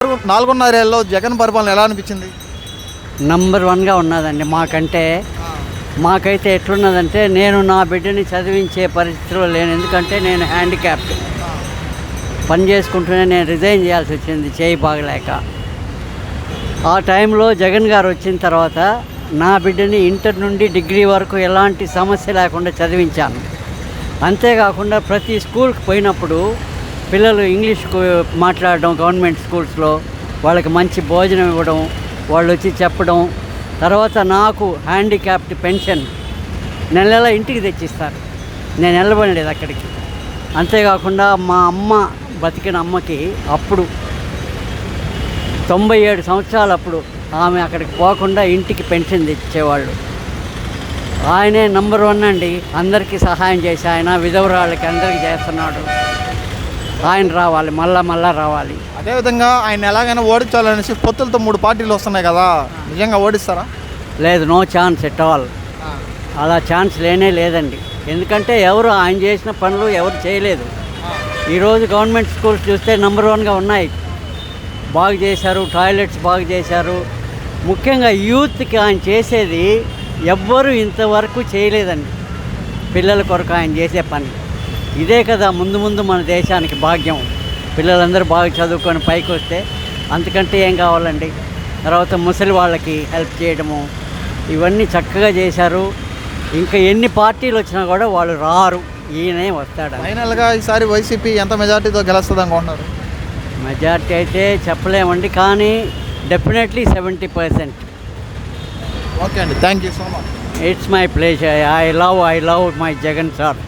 4.5 ఏళ్ళలో జగన్ పరిపాలన ఎలా అనిపించింది? నంబర్ వన్గా ఉన్నదండి. మాకైతే ఎట్లున్నదంటే, నేను నా బిడ్డని చదివించే పరిస్థితిలో లేను. ఎందుకంటే నేను హ్యాండిక్యాప్డ్, పని చేసుకుంటూనే నేను రిజైన్ చేయాల్సి వచ్చింది చేయి బాగలేక. ఆ టైంలో జగన్ గారు వచ్చిన తర్వాత నా బిడ్డని ఇంటర్ నుండి డిగ్రీ వరకు ఎలాంటి సమస్య లేకుండా చదివించాను. అంతేకాకుండా ప్రతి స్కూల్కి పోయినప్పుడు పిల్లలు ఇంగ్లీష్ మాట్లాడడం, గవర్నమెంట్ స్కూల్స్లో వాళ్ళకి మంచి భోజనం ఇవ్వడం, వాళ్ళు వచ్చి చెప్పడం. తర్వాత నాకు హ్యాండిక్యాప్డ్ పెన్షన్ నెల ఇంటికి తెచ్చిస్తారు. నేను వెళ్ళబడలేదు అక్కడికి. అంతేకాకుండా మా అమ్మ బతికిన అమ్మకి అప్పుడు 97 సంవత్సరాలు అప్పుడు ఆమె అక్కడికి పోకుండా ఇంటికి పెన్షన్ తెచ్చేవాళ్ళు. ఆయనే నంబర్ వన్ అండి. అందరికీ సహాయం చేసి ఆయన విధవరాళ్ళకి అందరికీ చేస్తున్నాడు. ఆయన రావాలి, మళ్ళా రావాలి. అదేవిధంగా ఆయన ఎలాగైనా ఓడించాలనేసి పొత్తులతో 3 పార్టీలు వస్తున్నాయి కదా, నిజంగా ఓడిస్తారా? లేదు, నో ఛాన్స్ ఎట్ ఆల్. అలా ఛాన్స్ లేదండి. ఎందుకంటే ఎవరు ఆయన చేసిన పనులు ఎవరు చేయలేదు. ఈరోజు గవర్నమెంట్ స్కూల్స్ చూస్తే నంబర్ వన్గా ఉన్నాయి. బాగు చేశారు, టాయిలెట్స్ బాగు చేశారు. ముఖ్యంగా యూత్కి ఆయన చేసేది ఎవ్వరూ ఇంతవరకు చేయలేదండి. పిల్లల కొరకు ఆయన చేసే పని ఇదే కదా ముందు మన దేశానికి భాగ్యం. పిల్లలందరూ బాగా చదువుకొని పైకి వస్తే అంతకంటే ఏం కావాలండి. తర్వాత ముసలి వాళ్ళకి హెల్ప్ చేయడము, ఇవన్నీ చక్కగా చేశారు. ఇంకా ఎన్ని పార్టీలు వచ్చినా కూడా వాళ్ళు రారు, ఈయనే వస్తాడు. ఫైనల్గా ఈసారి వైసీపీ ఎంత మెజార్టీతో గెలుస్తుంది అనుకుంటున్నారు? మెజార్టీ అయితే చెప్పలేమండి, కానీ డెఫినెట్లీ 70%. ఓకే అండి, thank you so much. It's my pleasure. I love my Jagan sir.